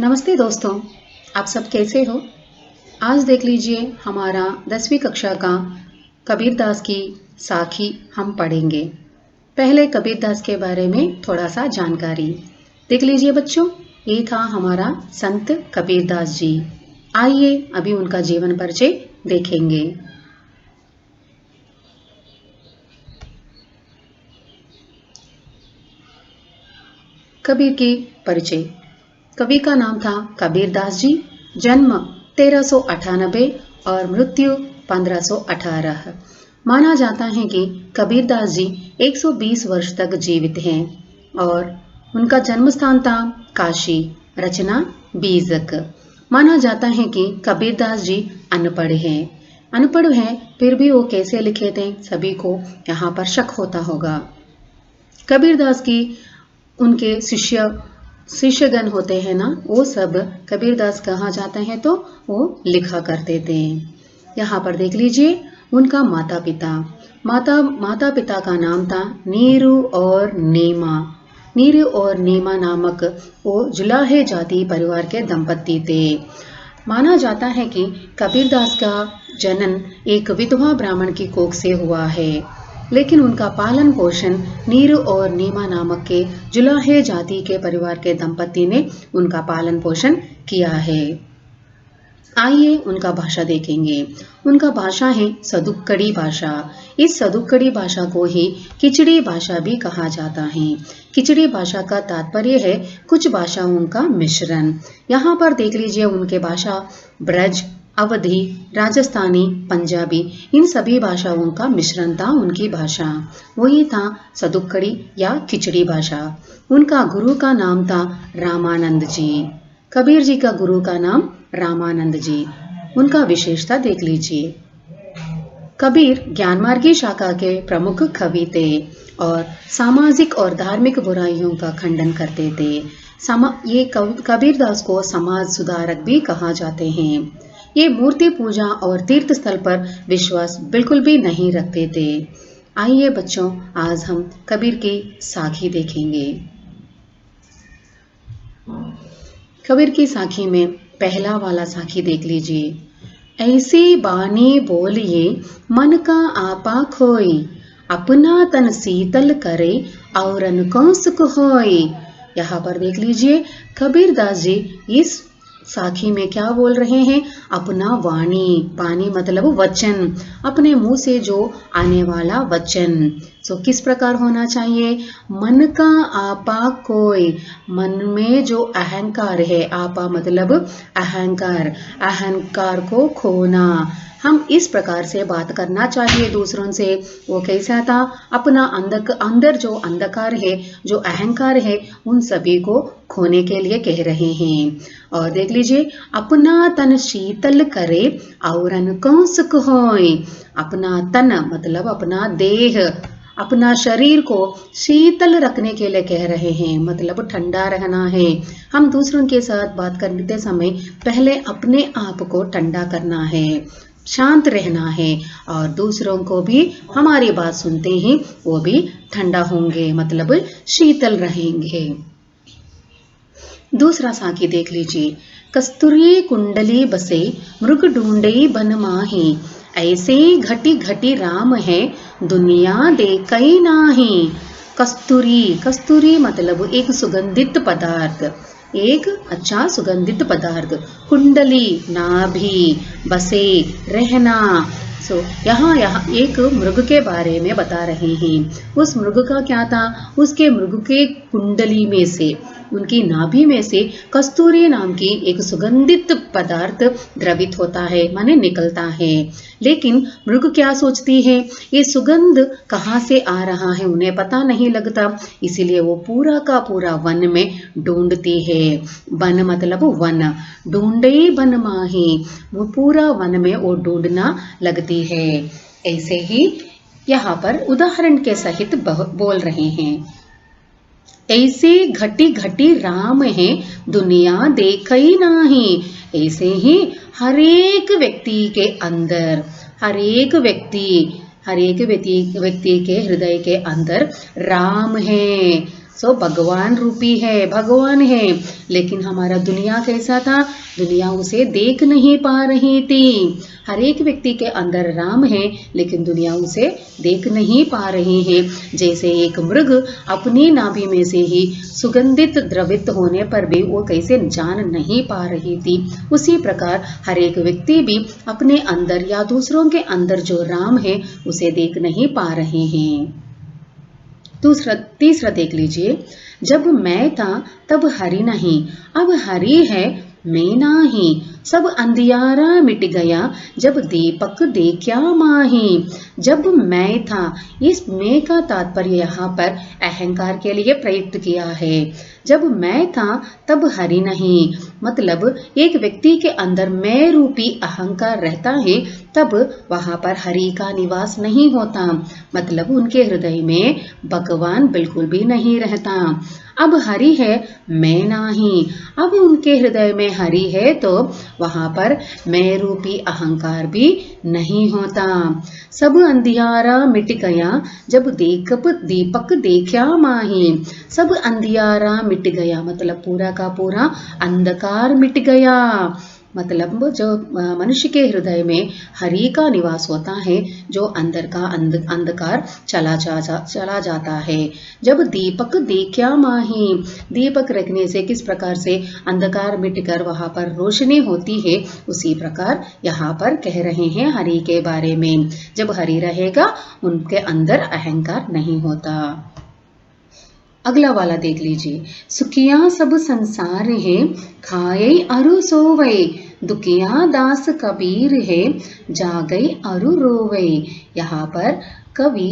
नमस्ते दोस्तों, आप सब कैसे हो। आज देख लीजिए हमारा 10वीं कक्षा का कबीरदास की साखी हम पढ़ेंगे। पहले कबीरदास के बारे में थोड़ा सा जानकारी देख लीजिए बच्चों। ये था हमारा संत कबीरदास जी। आइए अभी उनका जीवन परिचय देखेंगे। कबीर की परिचय। कवि का नाम था कबीरदास जी। जन्म 1398 और मृत्यु 1518। माना जाता है कि कबीरदास जी 120 वर्ष तक जीवित हैं और उनका जन्म स्थान था काशी। रचना बीजक। माना जाता है कि कबीरदास जी अनपढ़ हैं फिर भी वो कैसे लिखे थे, सभी को यहाँ पर शक होता होगा। कबीरदास की उनके शिष्यगण होते हैं ना, वो सब कबीरदास कहा जाते हैं तो वो लिखा करते थे। यहाँ पर देख लीजिए उनका माता पिता का नाम था नीरू और नीमा। नीरू और नीमा नामक वो जुलाहे जाति परिवार के दंपति थे। माना जाता है कि कबीरदास का जन्म एक विधवा ब्राह्मण की कोख से हुआ है, लेकिन उनका पालन पोषण नीरू और नीमा नामक के जुलाहे जाति के परिवार के दंपति ने उनका पालन पोषण किया है। आइए उनका भाषा देखेंगे। उनका भाषा है सदुक्कड़ी भाषा। इस सदुक्कड़ी भाषा को ही खिचड़ी भाषा भी कहा जाता है। खिचड़ी भाषा का तात्पर्य है कुछ भाषाओं का मिश्रण। यहाँ पर देख लीजिए उनके भाषा ब्रज, अवधी, राजस्थानी, पंजाबी, इन सभी भाषाओं का मिश्रण था उनकी भाषा। वही था सदुक्कड़ी या खिचड़ी भाषा। उनका गुरु का नाम था रामानंद जी। कबीर जी का गुरु का नाम रामानंद जी। उनका विशेषता देख लीजिए। कबीर ज्ञानमार्गी शाखा के प्रमुख कवि थे और सामाजिक और धार्मिक बुराइयों का खंडन करते थे। ये कबीरदास को समाज सुधारक भी कहा जाते हैं। ये मूर्ति पूजा और तीर्थ स्थल पर विश्वास बिल्कुल भी नहीं रखते थे। आइए बच्चों, आज हम कबीर की साखी देखेंगे। कबीर की साखी में पहला वाला साखी देख लीजिए। ऐसी बानी बोलिए मन का आपा खोई, अपना तन शीतल करे औरन को सुख होई। यहाँ पर देख लीजिए कबीरदास जी इस साखी में क्या बोल रहे हैं। अपना वाणी मतलब वचन, अपने मुंह से जो आने वाला वचन किस प्रकार होना चाहिए। मन का आपा कोई, मन में जो अहंकार है, आपा मतलब अहंकार को खोना। हम इस प्रकार से बात करना चाहिए दूसरों से। वो कैसा था, अपना अंदर जो अंधकार है, जो अहंकार है, उन सभी को खोने के लिए कह रहे हैं। और देख लीजिए अपना तन शीतल करे औरन को सुख होय। अपना तन मतलब अपना देह, अपना शरीर को शीतल रखने के लिए कह रहे हैं, मतलब ठंडा रहना है। हम दूसरों के साथ बात करते समय पहले अपने आप को ठंडा करना है, शांत रहना है, और दूसरों को भी हमारी बात सुनते ही वो भी ठंडा होंगे, मतलब शीतल रहेंगे। दूसरा साखी देख लीजिए। कस्तूरी कुंडली बसे मृग ढूंढे बन माही, ऐसे घटी घटी राम है दुनिया देखई नाही। कस्तूरी मतलब एक सुगंधित पदार्थ, एक अच्छा सुगंधित पदार्थ। कुंडली नाभि, बसे रहना। यहाँ एक मृग के बारे में बता रहे हैं। उस मृग का क्या था, उसके मृग के कुंडली में से, उनकी नाभि में से कस्तूरी नाम की एक सुगंधित पदार्थ द्रवित होता है, माने निकलता है। लेकिन मृग क्या सोचती है, ये सुगंध कहाँ से आ रहा है उन्हें पता नहीं लगता, इसीलिए वो पूरा का पूरा वन में ढूंढती है। वन मतलब वन, ढूंढे बन माही, वो पूरा वन में वो ढूंढना लगती है। ऐसे ही यहाँ पर उदाहरण के सहित बोल रहे हैं। ऐसे घटी घटी राम है दुनिया देखई नाही। ऐसे ही हर एक व्यक्ति के अंदर, हर एक व्यक्ति के हृदय के अंदर राम है। सो भगवान रूपी है, भगवान है। लेकिन हमारा दुनिया कैसा था? दुनिया उसे देख नहीं पा रही थी। हर एक व्यक्ति के अंदर राम है, लेकिन दुनिया उसे देख नहीं पा रही है। जैसे एक मृग अपनी नाभि में से ही सुगंधित द्रवित होने पर भी वो कैसे जान नहीं पा रही थी, उसी प्रकार हर एक व्यक्ति भी अपने अंदर या दूसरों के अंदर जो राम है उसे देख नहीं पा रहे हैं। तीसरा देख लीजिए, जब मैं था तब हरि नहीं, अब हरि है मैं नाही। सब अंधियारा मिट गया, जब दीपक देखा माही। जब मैं था, इस मैं का तात्पर्य यहाँ पर अहंकार के लिए प्रयुक्त किया है। जब मैं था तब हरि नहीं, मतलब एक व्यक्ति के अंदर मैं रूपी अहंकार रहता है तब वहां पर हरि का निवास नहीं होता, मतलब उनके हृदय में भगवान बिल्कुल भी नहीं रहता। अब हरि है मैं नहीं, अब उनके हृदय में हरि है तो वहां पर मैं रूपी अहंकार भी नहीं होता। सब अंधियारा मिट गया, जब दीपक देखा माही। सब अंधियारा मिट गया, मतलब पूरा का पूरा अंधकार मिट गया। मतलब जो मनुष्य के हृदय में हरि का निवास होता है, जो अंदर का अंधकार चला जाता है। जब दीपक देखा माही, दीपक रखने से किस प्रकार से अंधकार मिटकर वहां पर रोशनी होती है, उसी प्रकार यहाँ पर कह रहे हैं हरि के बारे में। जब हरि रहेगा उनके अंदर अहंकार नहीं होता। अगला वाला देख लीजिए, सुखिया सब संसार है, खाए अरु सोवे। दुखिया दास कबीर है, जागई अरु रोवे। यहाँ पर कवि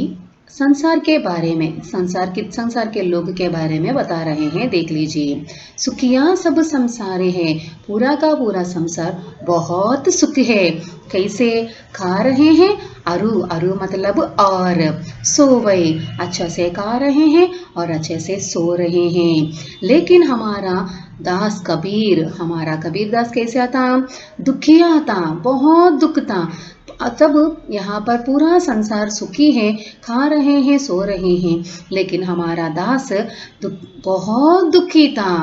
संसार के बारे में, संसार के लोग के बारे में बता रहे हैं। देख लीजिए, सुखिया सब संसार है, पूरा का पूरा संसार बहुत सुख है। कैसे? खा रहे हैं, अरु मतलब और, सोवे अच्छा से खा रहे हैं और अच्छे से सो रहे हैं। लेकिन हमारा दास कबीर, हमारा कबीर दास कैसा था? दुखिया था, बहुत दुख था। तब यहाँ पर पूरा संसार सुखी है, खा रहे हैं, सो रहे हैं, लेकिन हमारा दास बहुत दुखी था।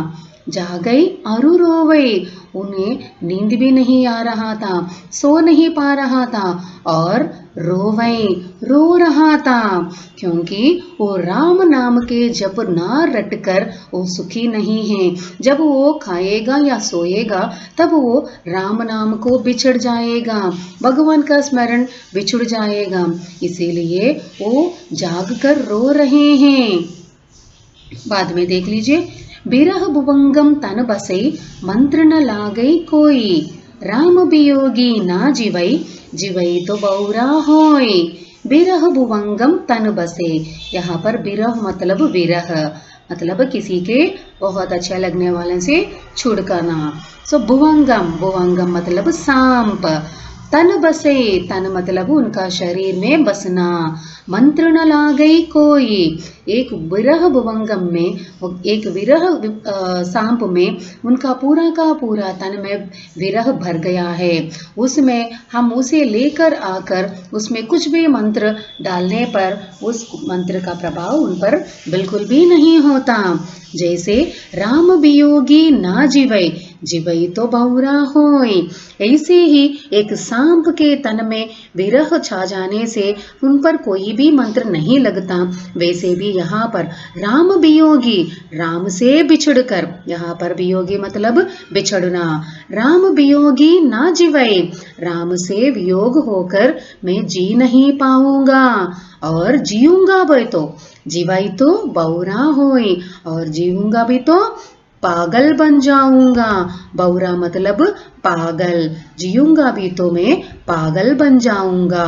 जागई अरु रोवे, उन्हें नींद भी नहीं आ रहा था, सो नहीं पा रहा था, और रोवे रो रहा था, क्योंकि वो राम नाम के जप ना रटकर वो सुखी नहीं है। जब वो खाएगा या सोएगा तब वो राम नाम को बिछड़ जाएगा, भगवान का स्मरण बिछुड़ जाएगा, इसीलिए वो जाग कर रो रहे हैं। बाद में देख लीजिए, बिरह भुवंगम तन बसे, मंत्र न लागई कोई। राम वियोगी ना जीवई, जीवई तो बौरा होय। बिरह भुवंगम तन बसे, यहाँ पर बिरह मतलब विरह, मतलब किसी के बहुत अच्छा लगने वाले से छुड़काना। सो भुवंगम मतलब सांप। तन बसे, तन मतलब उनका शरीर में बसना। मंत्र न लागई कोई, एक विरह भुवंगम में, एक विरह सांप में उनका पूरा का पूरा तन में विरह भर गया है। उसमें हम उसे लेकर आकर उसमें कुछ भी मंत्र डालने पर उस मंत्र का प्रभाव उन पर बिल्कुल भी नहीं होता। जैसे राम वियोगी ना जीवई, जीवई तो बौरा होय। ऐसे ही एक सांप के तन में विरह छा जाने से उन पर कोई भी मंत्र नहीं लगता, वैसे भी यहाँ पर राम वियोगी, राम से बिछड़कर, यहाँ पर वियोगी मतलब बिछड़ना, राम वियोगी ना जीवई, राम से वियोग होकर मैं जी नहीं पाऊंगा, और जीऊंगा भी तो, जीवाई तो बौरा होय, और जीऊंगा भी तो पागल बन जाऊंगा। बौरा मतलब पागल, जीऊंगा भी तो मैं पागल बन जाऊंगा।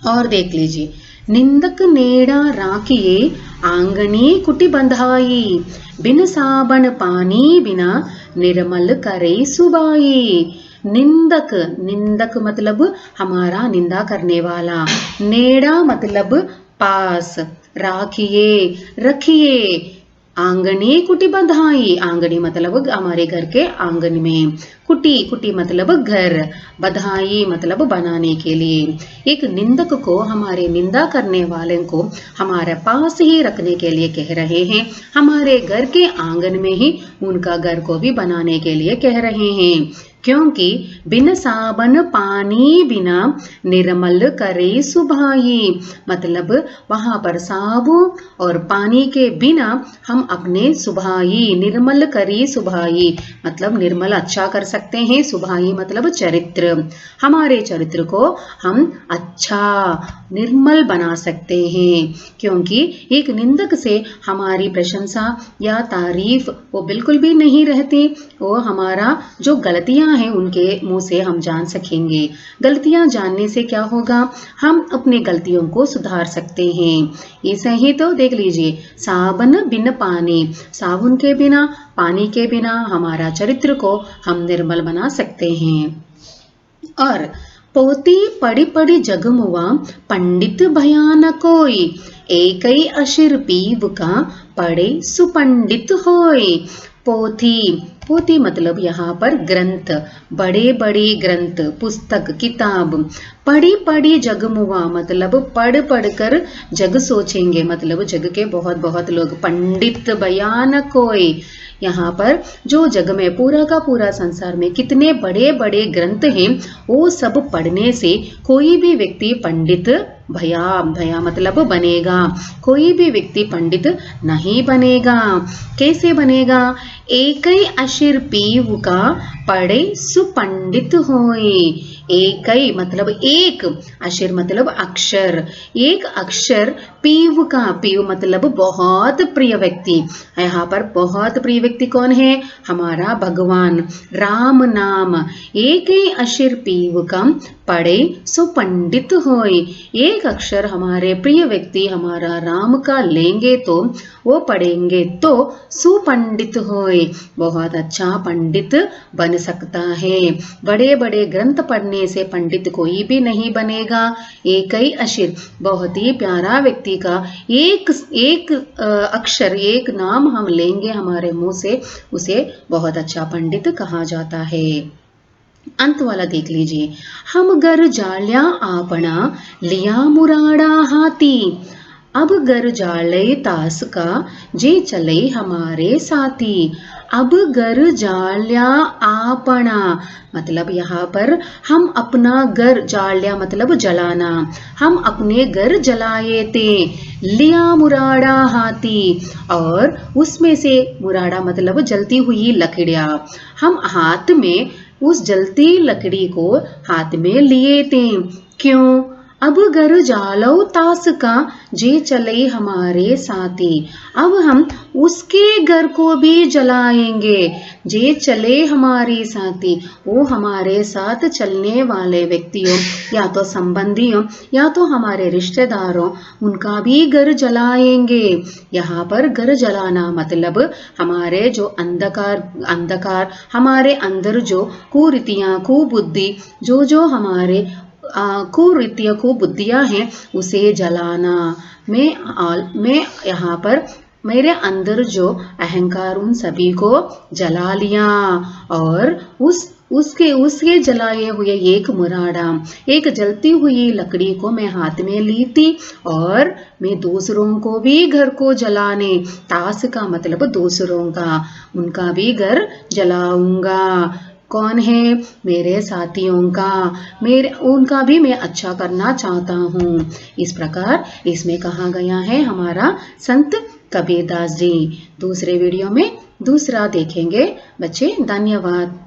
और देख लीजिए, निंदक नेड़ा राखिए, आंगनी कुटी बंधाई। बिन साबन पानी बिना, निर्मल करे सुबाई। निंदक, निंदक मतलब हमारा निंदा करने वाला। नेड़ा मतलब पास, राखिए रखिए, आंगनी कुटी बधाई, आंगनी मतलब हमारे घर के आंगन में, कुटी कुटी मतलब घर, बधाई मतलब बनाने के लिए। एक निंदक को, हमारे निंदा करने वाले को हमारे पास ही रखने के लिए कह रहे हैं, हमारे घर के आंगन में ही उनका घर को भी बनाने के लिए कह रहे हैं। क्योंकि बिन साबन पानी बिना निर्मल करे सुभाई, मतलब वहां पर साबुन और पानी के बिना हम अपने सुभाई, निर्मल करी सुभाई मतलब निर्मल अच्छा कर सकते हैं, सुभाई मतलब चरित्र, हमारे चरित्र को हम अच्छा निर्मल बना सकते हैं। क्योंकि एक निंदक से हमारी प्रशंसा या तारीफ वो बिल्कुल भी नहीं रहती, वो हमारा जो गलतियां हैं उनके मुंह से हम जान सकेंगे। गलतियां जानने से क्या होगा, हम अपने गलतियों को सुधार सकते हैं। ऐसे ही तो देख लीजिए, साबन बिन पानी, साबुन के बिना, पानी के बिना हमारा चरित्र को हम निर्मल बना सकते हैं। और पोती पड़ी पड़ी जगमुआ पंडित भयान कोई, एक ही अशिर पीव का पढ़े सुपंडित होय। पोथी, पोथी मतलब यहाँ पर ग्रंथ, बड़े बड़े ग्रंथ, पुस्तक, किताब। पढ़ी पढ़ी जगमुआ मतलब पढ़ पढ़ कर जग सोचेंगे, मतलब जग के बहुत बहुत लोग। पंडित बयान कोई, यहाँ पर जो जग में पूरा का पूरा संसार में कितने बड़े बड़े ग्रंथ हैं, वो सब पढ़ने से कोई भी व्यक्ति पंडित भया, भया मतलब बनेगा, कोई भी व्यक्ति पंडित नहीं बनेगा। कैसे बनेगा, एक ही अशिर पीव का पढ़े सुपंडित होए। एक ही मतलब एक, अशिर मतलब अक्षर, एक अक्षर, पीव का, पीव मतलब बहुत प्रिय व्यक्ति। यहाँ पर बहुत प्रिय व्यक्ति कौन है, हमारा भगवान राम नाम। एक ही अशिर पीव का पढ़े सो पंडित होए, एक अक्षर हमारे प्रिय व्यक्ति हमारा राम का लेंगे तो, वो पढ़ेंगे तो सुपंडित होए, बहुत अच्छा पंडित बन सकता है। बड़े बड़े ग्रंथ पढ़ने से पंडित कोई भी नहीं बनेगा। एक ही अशिर, बहुत ही प्यारा व्यक्ति का एक एक अक्षर, एक नाम हम लेंगे हमारे मुंह से, उसे बहुत अच्छा पंडित कहा जाता है। अंत वाला देख लीजिए, हम घर जाल्या आपना लिया मुराड़ा हाथी, अब घर जाले तास का जे चले हमारे साथी। अब घर जाल्या आपना मतलब यहाँ पर हम अपना घर, जाल्या मतलब जलाना, हम अपने घर जलाए थे। लिया मुराड़ा हाथी, और उसमें से मुराड़ा मतलब जलती हुई लकड़ियाँ, हम हाथ में उस जलती लकड़ी को हाथ में लिए थे। क्यों, अब घर जालो तास का जे चले हमारे साथी, अब हम उसके घर को भी जलाएंगे। जे चले हमारे साथी, वो हमारे साथ चलने वाले व्यक्तियों या तो संबंधियों या तो हमारे रिश्तेदारों, उनका भी घर जलाएंगे। यहाँ पर घर जलाना मतलब हमारे जो अंधकार हमारे अंदर जो कुरीतियाँ, कुबुद्धि, जो हमारे कुरीतियाँ, कुबुद्धियाँ हैं, उसे जलाना। मैं यहाँ पर मेरे अंदर जो अहंकार, उन सभी को जला लिया, और उसके जलाए हुए एक मुराड़ा, एक जलती हुई लकड़ी को मैं हाथ में ली थी, और मैं दूसरों को भी घर को जलाने, तास का मतलब दूसरों का, उनका भी घर जलाऊंगा। कौन है, मेरे साथियों का, उनका भी मैं अच्छा करना चाहता हूँ। इस प्रकार इसमें कहा गया है हमारा संत कबीरदास जी। दूसरे वीडियो में दूसरा देखेंगे बच्चे। धन्यवाद।